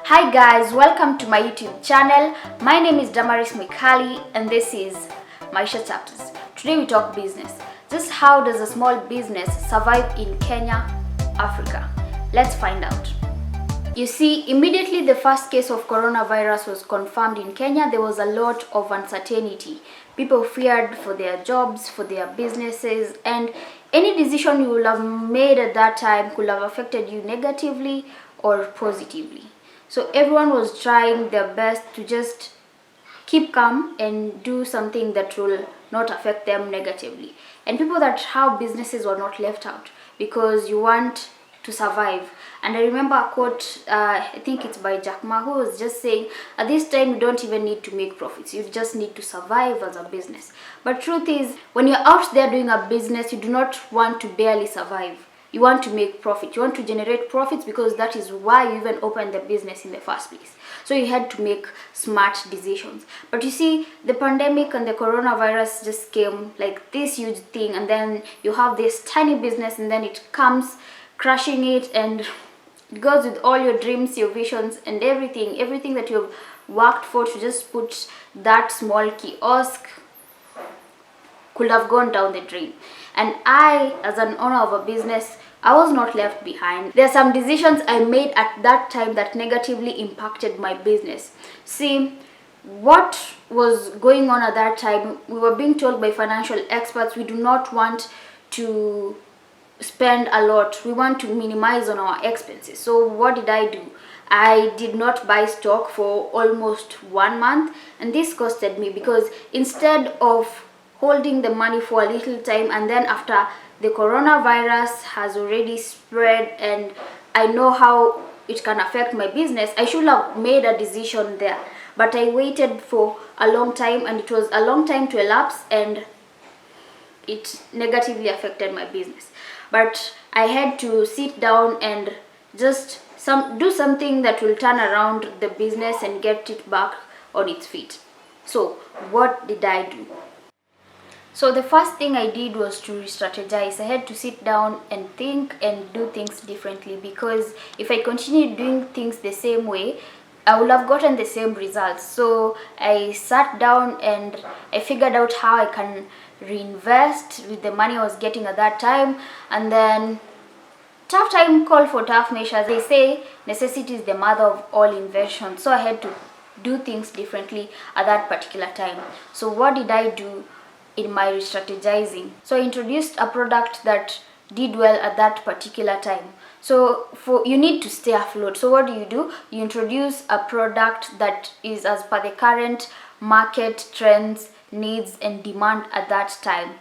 Hi guys, welcome to my YouTube channel. My name is Damaris Mikali and this is Maisha Chapters. Today we talk business. Just how does a small business survive in Kenya, Africa? Let's find out. You see, immediately the first case of coronavirus was confirmed in Kenya, there was a lot of uncertainty. People feared for their jobs, for their businesses, and any decision you would have made at that time could have affected you negatively or positively. So everyone was trying their best to just keep calm and do something that will not affect them negatively. And people that have businesses were not left out because you want to survive. And I remember a quote, I think it's by Jack Ma, who was just saying, at this time you don't even need to make profits, you just need to survive as a business. But truth is, when you're out there doing a business, you do not want to barely survive. You want to make profit, you want to generate profits, because that is why you even opened the business in the first place. So you had to make smart decisions. But you see, the pandemic and the coronavirus just came like this huge thing, and then you have this tiny business and then it comes crushing it, and it goes with all your dreams, your visions, and everything that you've worked for to just put that small kiosk could have gone down the drain. And I, as an owner of a business, I was not left behind. There are some decisions I made at that time that negatively impacted my business. See, what was going on at that time, we were being told by financial experts we do not want to spend a lot, we want to minimize on our expenses. So what did I do? I did not buy stock for almost 1 month, and this costed me, because instead of holding the money for a little time, and then after the coronavirus has already spread and I know how it can affect my business, I should have made a decision there. But I waited for a long time, and it was a long time to elapse, and it negatively affected my business. But I had to sit down and just do something that will turn around the business and get it back on its feet. So what did I do? So the first thing I did was to re-strategize. I had to sit down and think and do things differently, because if I continued doing things the same way, I would have gotten the same results. So I sat down and I figured out how I can reinvest with the money I was getting at that time. And then tough time call for tough measures. They say necessity is the mother of all invention. So I had to do things differently at that particular time. So what did I do in my strategizing? So I introduced a product that did well at that particular time. So you need to stay afloat. So what do? You introduce a product that is as per the current market trends, needs, and demand at that time.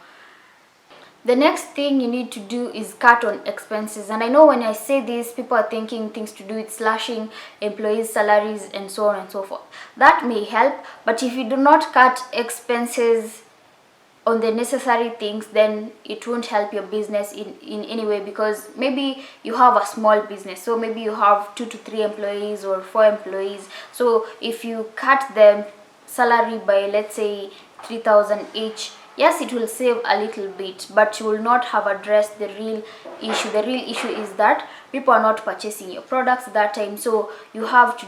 The next thing you need to do is cut on expenses. And I know when I say this, people are thinking things to do with slashing employees' salaries and so on and so forth. That may help, but if you do not cut expenses on the necessary things, then it won't help your business in any way, because maybe you have a small business, so maybe you have 2 to 3 employees or 4 employees. So if you cut them salary by, let's say, 3,000 each, yes, it will save a little bit, but you will not have addressed the real issue. The real issue is that people are not purchasing your products at that time. So you have to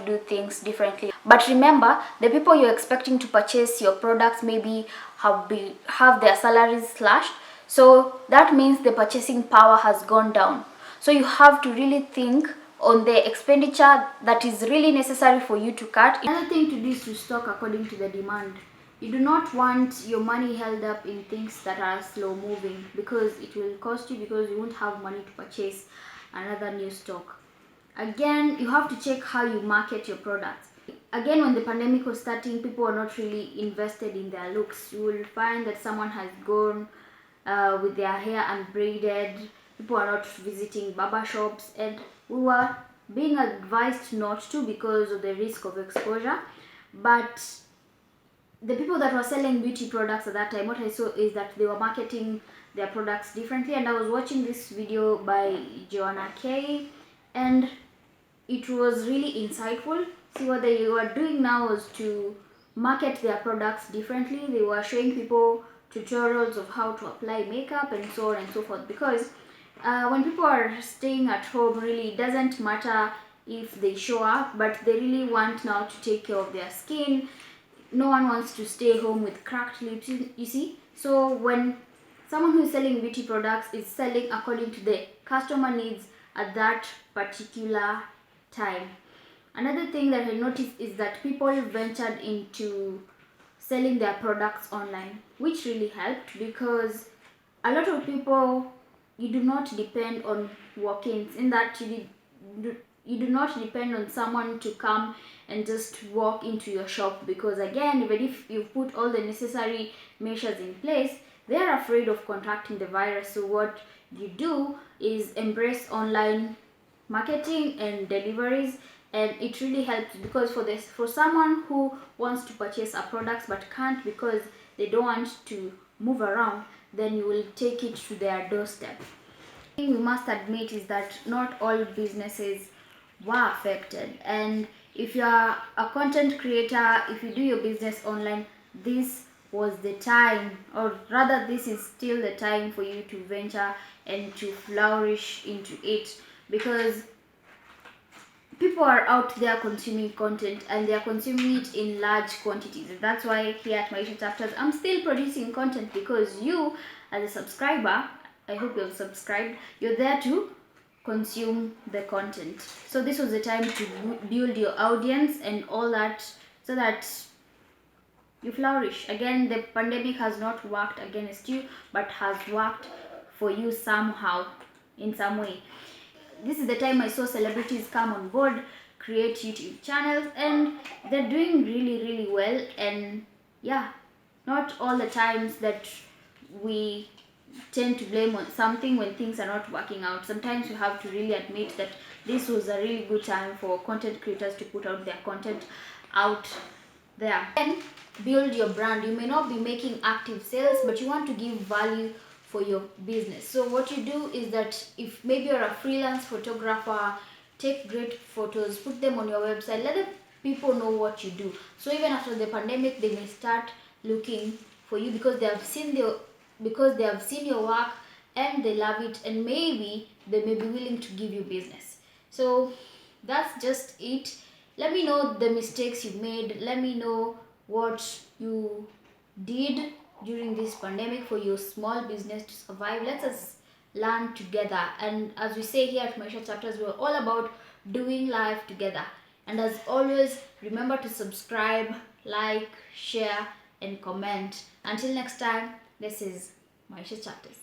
do things differently. But remember, the people you're expecting to purchase your products maybe have their salaries slashed. So that means the purchasing power has gone down. So you have to really think on the expenditure that is really necessary for you to cut. Another thing to do is to stock according to the demand. You do not want your money held up in things that are slow moving, because it will cost you, because you won't have money to purchase another new stock. Again, you have to check how you market your products. Again, when the pandemic was starting, people were not really invested in their looks. You will find that someone has gone with their hair unbraided. People are not visiting barber shops, and we were being advised not to because of the risk of exposure. But the people that were selling beauty products at that time, what I saw is that they were marketing their products differently. And I was watching this video by Joanna Kay, and it was really insightful. See, what they were doing now was to market their products differently. They were showing people tutorials of how to apply makeup and so on and so forth, because when people are staying at home, really it doesn't matter if they show up, but they really want now to take care of their skin. No one wants to stay home with cracked lips, you see. So when someone who is selling beauty products is selling according to the customer needs at that particular time. Another thing that I noticed is that people ventured into selling their products online, which really helped because a lot of people, you do not depend on walk-ins, in that you do not depend on someone to come and just walk into your shop, because again, even if you put all the necessary measures in place, they are afraid of contracting the virus. So what you do is embrace online marketing and deliveries, and it really helps because for someone who wants to purchase a product but can't because they don't want to move around, then you will take it to their doorstep. The thing we must admit is that not all businesses were affected, and if you are a content creator, if you do your business online, this was the time, or rather this is still the time for you to venture and to flourish into it, because people are out there consuming content and they are consuming it in large quantities. That's why here at Maisha Chapters, I'm still producing content, because you as a subscriber, I hope you have subscribed, you're there to consume the content. So this was the time to build your audience and all that, so that you flourish. Again, the pandemic has not worked against you, but has worked for you somehow, in some way. This is the time I saw celebrities come on board, create YouTube channels, and they're doing really well. And yeah, not all the times that we tend to blame on something when things are not working out. Sometimes you have to really admit that this was a really good time for content creators to put out their content out there. Then build your brand. You may not be making active sales, but you want to give value for your business. So what you do is that if maybe you're a freelance photographer, take great photos, put them on your website, let the people know what you do. So even after the pandemic, they may start looking for you because they have seen your work and they love it, and maybe they may be willing to give you business. So that's just it. Let me know the mistakes you made. Let me know what you did during this pandemic for your small business to survive. Let us learn together. And as we say here at Maisha Chapters, we're all about doing life together. And as always, remember to subscribe, like, share, and comment. Until next time, this is Maisha Chapters.